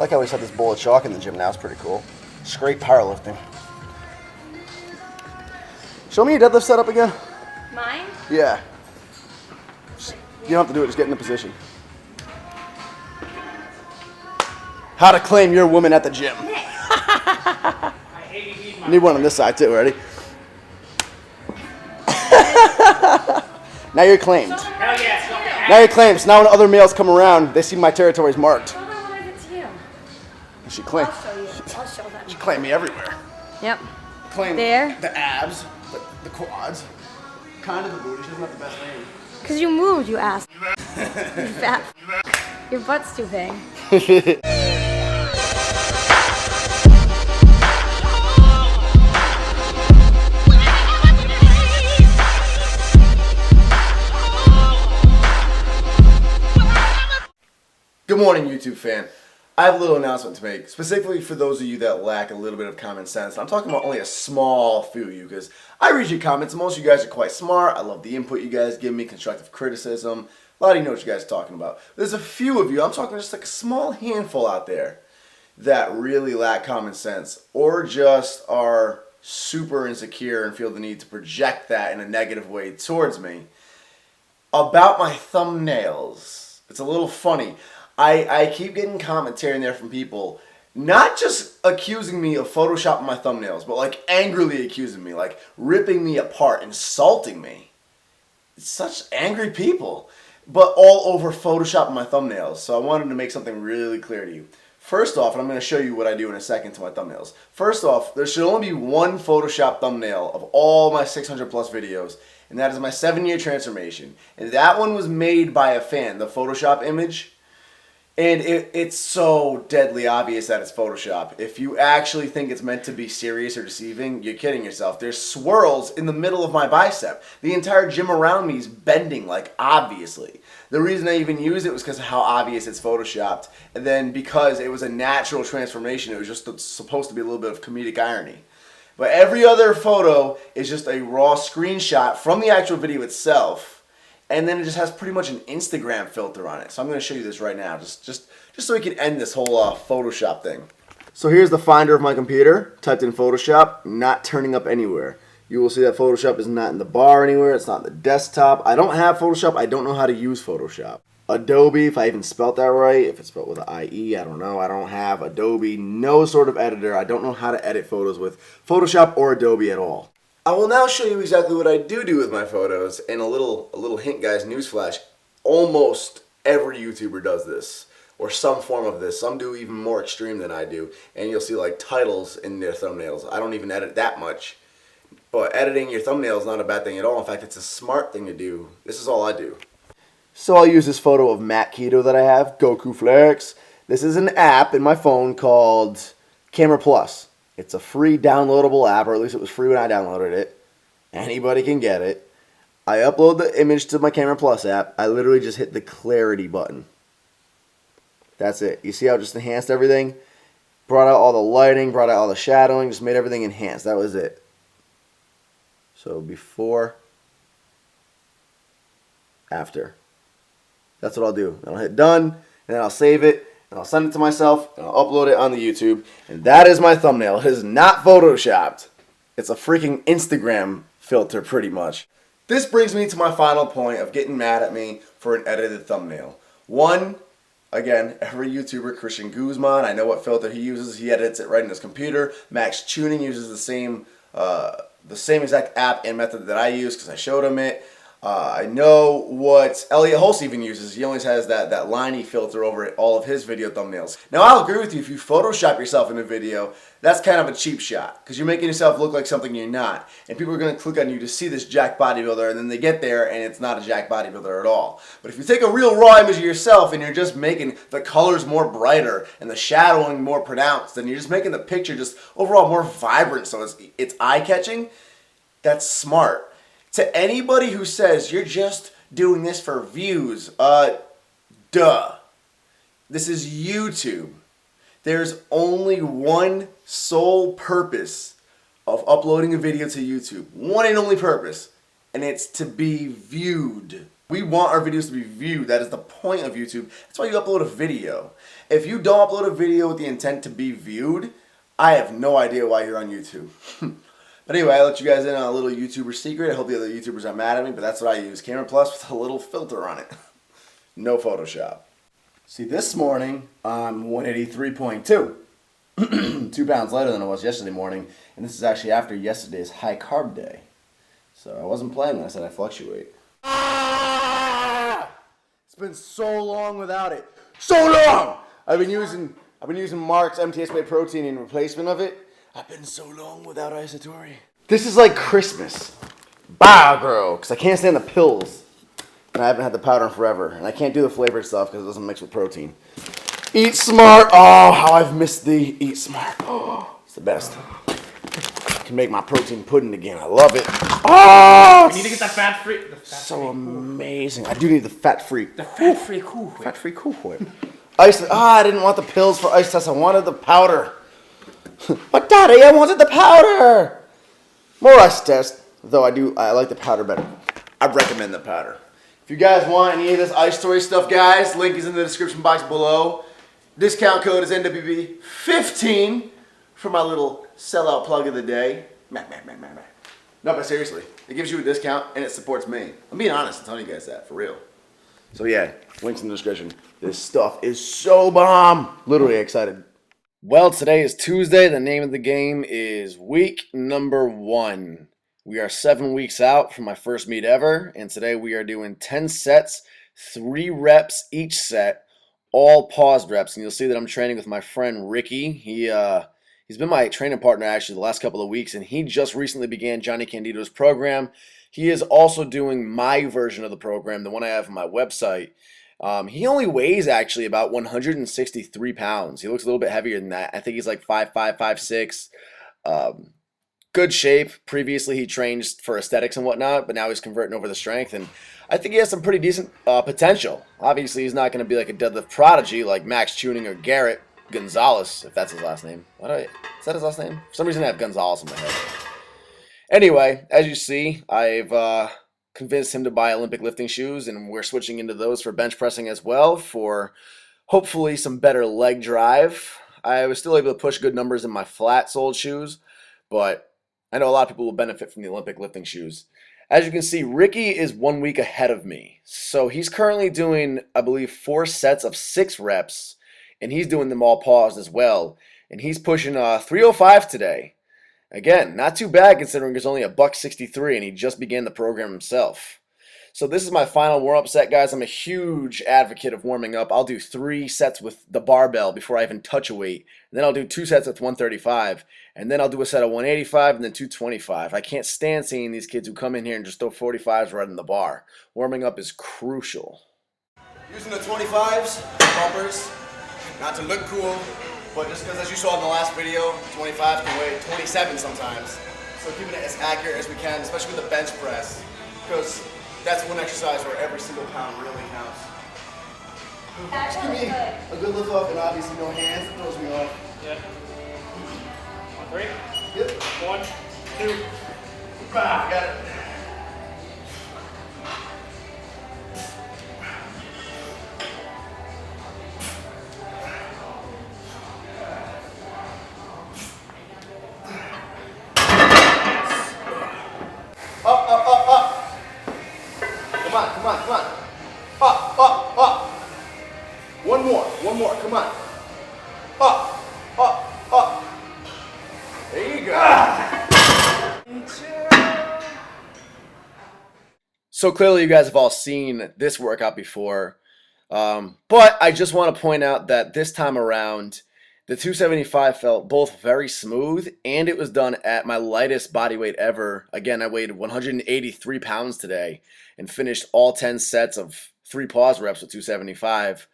I like how we set this bowl of chalk in the gym now. It's pretty cool. Straight powerlifting. Show me your deadlift setup again. Mine? Yeah. You don't have to do it. Just get in the position. How to claim your woman at the gym. Need one on this side too. Ready? Now you're claimed. Hell yeah. Now you're claimed. So now when other males come around, they see my territory is marked. Hold on, when I get to you. She claimed. I'll show you. I'll show them. She claimed me everywhere. Yep. Claimed There. the abs, the quads, kind of the booty. She doesn't have the best name. Because you moved, you ass. You fat. Your butt's too big. Good morning, YouTube fan. I have a little announcement to make, specifically for those of you that lack a little bit of common sense. I'm talking about only a small few of you, because I read your comments. Most of you guys are quite smart. I love the input you guys give me, constructive criticism. A lot of you know what you guys are talking about. There's a few of you, I'm talking just like a small handful out there, that really lack common sense, or just are super insecure and feel the need to project that in a negative way towards me. About my thumbnails. It's a little funny. I keep getting commentary in there from people, not just accusing me of photoshopping my thumbnails, but like angrily accusing me, like ripping me apart, insulting me. It's such angry people, but all over photoshopping my thumbnails. So I wanted to make something really clear to you. First off, and I'm going to show you what I do in a second to my thumbnails. First off, there should only be one Photoshop thumbnail of all my 600 plus videos, and that is my 7-year transformation. And that one was made by a fan, the Photoshop image. And it's so deadly obvious that it's Photoshop. If you actually think it's meant to be serious or deceiving, you're kidding yourself. There's swirls in the middle of my bicep. The entire gym around me is bending, like, obviously. The reason I even used it was because of how obvious it's Photoshopped. And then because it was a natural transformation, it was just supposed to be a little bit of comedic irony. But every other photo is just a raw screenshot from the actual video itself. And then it just has pretty much an Instagram filter on it. So I'm going to show you this right now, just so we can end this whole Photoshop thing. So here's the finder of my computer. Typed in Photoshop, not turning up anywhere. You will see that Photoshop is not in the bar anywhere. It's not in the desktop. I don't have Photoshop. I don't know how to use Photoshop. Adobe, if I even spelled that right. If it's spelled with an I-E, I don't know. I don't have Adobe. No sort of editor. I don't know how to edit photos with Photoshop or Adobe at all. I will now show you exactly what I do with my photos, and a little hint, guys, newsflash. Almost every YouTuber does this, or some form of this. Some do even more extreme than I do, and you'll see like titles in their thumbnails. I don't even edit that much, but editing your thumbnail is not a bad thing at all. In fact, it's a smart thing to do. This is all I do. So I'll use this photo of Matt Keto that I have, Goku Flex. This is an app in my phone called Camera Plus. It's a free downloadable app, or at least it was free when I downloaded it. Anybody can get it. I upload the image to my Camera Plus app. I literally just hit the clarity button. That's it. You see how it just enhanced everything? Brought out all the lighting, brought out all the shadowing, just made everything enhanced. That was it. So before, after. That's what I'll do. Then I'll hit done, and then I'll save it. And I'll send it to myself, and I'll upload it on the YouTube. And that is my thumbnail. It is not Photoshopped. It's a freaking Instagram filter, pretty much. This brings me to my final point of getting mad at me for an edited thumbnail. One, again, every YouTuber, Christian Guzman, I know what filter he uses. He edits it right in his computer. Max Tuning uses the same exact app and method that I use because I showed him it. I know what Elliot Hulse even uses. He always has that liney filter over all of his video thumbnails. Now, I'll agree with you, if you Photoshop yourself in a video, that's kind of a cheap shot, because you're making yourself look like something you're not. And people are going to click on you to see this jacked bodybuilder, and then they get there, and it's not a jacked bodybuilder at all. But if you take a real raw image of yourself, and you're just making the colors more brighter, and the shadowing more pronounced, and you're just making the picture just overall more vibrant, so it's eye-catching, that's smart. To anybody who says you're just doing this for views, duh. This is YouTube. There's only one sole purpose of uploading a video to YouTube. One and only purpose. And it's to be viewed. We want our videos to be viewed. That is the point of YouTube. That's why you upload a video. If you don't upload a video with the intent to be viewed, I have no idea why you're on YouTube. But anyway, I let you guys in on a little YouTuber secret. I hope the other YouTubers aren't mad at me, but that's what I use. Camera Plus with a little filter on it. No Photoshop. See, this morning, I'm 183.2. 2 pounds lighter than I was yesterday morning, and this is actually after yesterday's high carb day. So I wasn't playing when I said I fluctuate. It's been so long without it. So long! I've been using Mark's MTS whey protein in replacement of it. I've been so long without Isatori. This is like Christmas. Bah, girl, because I can't stand the pills. And I haven't had the powder in forever. And I can't do the flavored stuff because it doesn't mix with protein. Eat Smart. Oh, how I've missed the Eat Smart. Oh, it's the best. I can make my protein pudding again. I love it. Oh! We need to get that fat-free. So amazing. I do need the fat-free. The fat-free Cool Whip. Fat-free Cool Whip. I didn't want the pills for ice test. I wanted the powder. But Daddy, I wanted the powder. More ice test. Though I like the powder better. I recommend the powder. If you guys want any of this Ice Story stuff, guys, link is in the description box below. Discount code is NWB15 for my little sellout plug of the day. No, but seriously, it gives you a discount and it supports me. I'm being honest, I'm telling you guys that, for real. So yeah, links in the description. This stuff is so bomb. Literally excited. Well, today is Tuesday. The name of the game is week number 1. We are 7 weeks out from my first meet ever, and today we are doing 10 sets, 3 reps each set, all paused reps. And you'll see that I'm training with my friend Ricky. He's been my training partner actually the last couple of weeks, and he just recently began Johnny Candido's program. He is also doing my version of the program, the one I have on my website. He only weighs actually about 163 pounds. He looks a little bit heavier than that. I think he's like 5'5", 5'6". Good shape. Previously he trained for aesthetics and whatnot, but now he's converting over to strength, and I think he has some pretty decent potential. Obviously he's not going to be like a deadlift prodigy like Max Tuning or Garrett Gonzalez, if that's his last name. Is that his last name? For some reason I have Gonzalez in my head. Anyway, as you see, I've convinced him to buy Olympic lifting shoes, and we're switching into those for bench pressing as well for hopefully some better leg drive. I was still able to push good numbers in my flat-soled shoes, but I know a lot of people will benefit from the Olympic lifting shoes. As you can see, Ricky is 1 week ahead of me. So he's currently doing, I believe, 4 sets of 6 reps, and he's doing them all paused as well. And he's pushing 305 today. Again, not too bad considering he's only $163 and he just began the program himself. So this is my final warm-up set, guys. I'm a huge advocate of warming up. I'll do 3 sets with the barbell before I even touch a weight. And then I'll do 2 sets with 135. And then I'll do a set of 185 and then 225. I can't stand seeing these kids who come in here and just throw 45s right in the bar. Warming up is crucial. Using the 25s, bumpers, not to look cool, but just because, as you saw in the last video, 25s can weigh 27 sometimes. So keeping it as accurate as we can, especially with the bench press, because that's one exercise where every single pound really counts. Just give me a good lift off, and obviously no hands. It throws me off. Yeah. 1, 3. Yep. 1, 2. Got it. Up. Come on. Up. One more, come on. Up. There you go. So clearly you guys have all seen this workout before, but I just want to point out that this time around, the 275 felt both very smooth, and it was done at my lightest body weight ever. Again, I weighed 183 pounds today and finished all 10 sets of 3 pause reps with 275.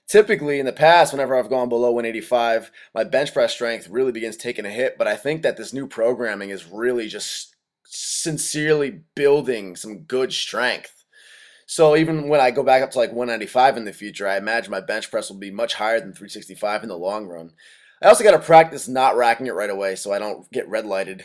Typically, in the past, whenever I've gone below 185, my bench press strength really begins taking a hit, but I think that this new programming is really just sincerely building some good strength. So even when I go back up to like 195 in the future, I imagine my bench press will be much higher than 365 in the long run. I also got to practice not racking it right away so I don't get red lighted.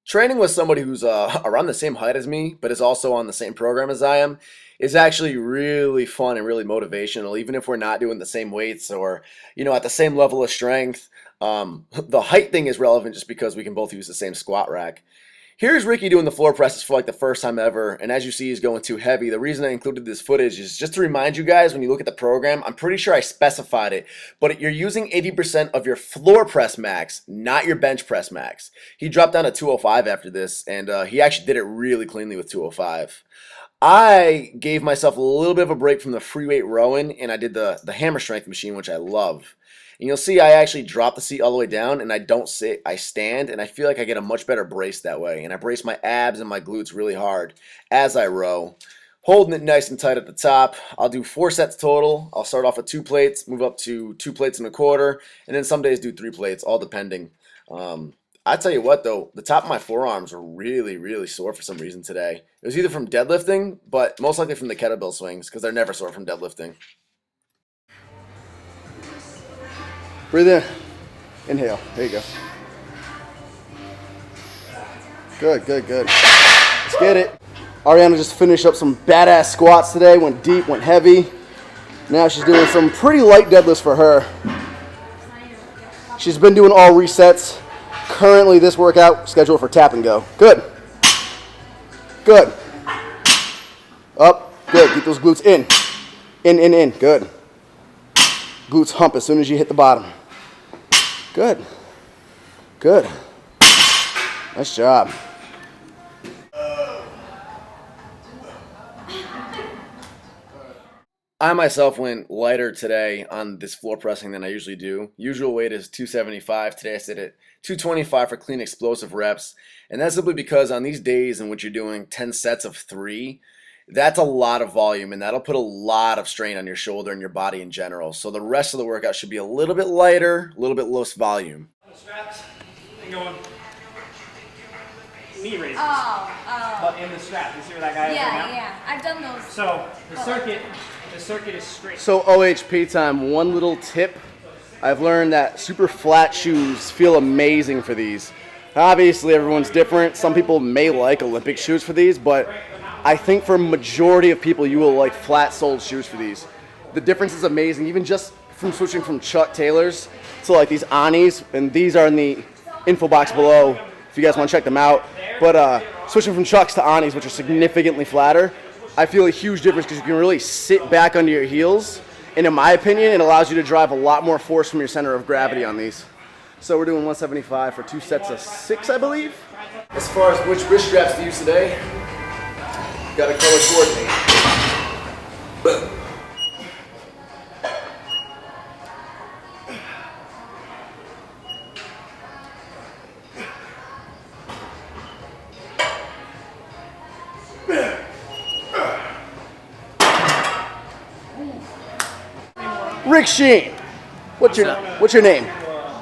Training with somebody who's around the same height as me, but is also on the same program as I am, is actually really fun and really motivational, even if we're not doing the same weights or, at the same level of strength. The height thing is relevant just because we can both use the same squat rack. Here's Ricky doing the floor presses for like the first time ever, and as you see, he's going too heavy. The reason I included this footage is just to remind you guys, when you look at the program, I'm pretty sure I specified it, but you're using 80% of your floor press max, not your bench press max. He dropped down to 205 after this, and he actually did it really cleanly with 205. I gave myself a little bit of a break from the free weight rowing, and I did the hammer strength machine, which I love. And you'll see I actually drop the seat all the way down, and I don't sit, I stand, and I feel like I get a much better brace that way. And I brace my abs and my glutes really hard as I row, holding it nice and tight at the top. I'll do 4 sets total. I'll start off with 2 plates, move up to 2 plates and a quarter, and then some days do 3 plates, all depending. I tell you what, though, the top of my forearms were really, really sore for some reason today. It was either from deadlifting, but most likely from the kettlebell swings, because they're never sore from deadlifting. Breathe in. Inhale. There you go. Good, good, good. Let's get it. Ariana just finished up some badass squats today. Went deep, went heavy. Now she's doing some pretty light deadlifts for her. She's been doing all resets. Currently, this workout scheduled for tap and go. Good. Good. Up. Good. Keep those glutes in. In. Good. Glutes hump as soon as you hit the bottom. Good. Good. Nice job. I myself went lighter today on this floor pressing than I usually do. Usual weight is 275. Today I sit at 225 for clean explosive reps. And that's simply because on these days in which you're doing 10 sets of 3, that's a lot of volume, and that'll put a lot of strain on your shoulder and your body in general. So the rest of the workout should be a little bit lighter, a little bit less volume. Straps and going knee raises. Oh. But in the strap. You see what that guy is right now? Yeah. I've done those. So the circuit is straight. So OHP time, one little tip. I've learned that super flat shoes feel amazing for these. Obviously everyone's different. Some people may like Olympic shoes for these, but I think for a majority of people, you will like flat-soled shoes for these. The difference is amazing, even just from switching from Chuck Taylors to like these Anis, and these are in the info box below if you guys want to check them out. But switching from Chucks to Anis, which are significantly flatter, I feel a huge difference because you can really sit back under your heels, and in my opinion, it allows you to drive a lot more force from your center of gravity on these. So we're doing 175 for 2 sets of 6, I believe. As far as which wrist straps to use today, got to color coordinate. Rick Sheen. What's your name?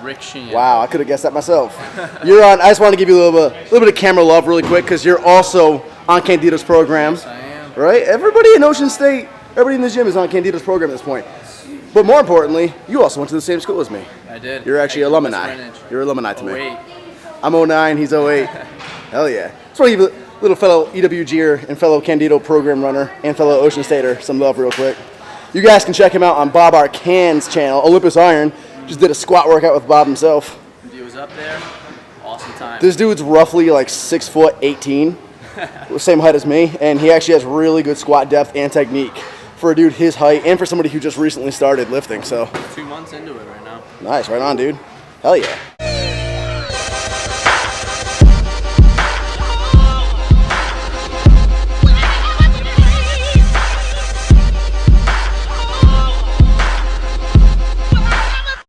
Rick Sheen. Wow, I could have guessed that myself. You're on. I just want to give you a little bit of camera love really quick because you're also on Candido's program. Yes, I am. Right? Everybody in Ocean State, everybody in the gym is on Candido's program at this point. But more importantly, you also went to the same school as me. I did. You're actually alumni. Greenwich. You're alumni to me. 08. I'm 09, he's 08. Hell yeah. Just want to give a little fellow EWGer and fellow Candido program runner and fellow Ocean Stater some love real quick. You guys can check him out on Bob Arcan's channel, Olympus Iron. Just did a squat workout with Bob himself. He was up there. Awesome time. This dude's roughly like 6'18", same height as me, and he actually has really good squat depth and technique for a dude his height and for somebody who just recently started lifting. So 2 months into it right now. nice, right on, dude. Hell yeah.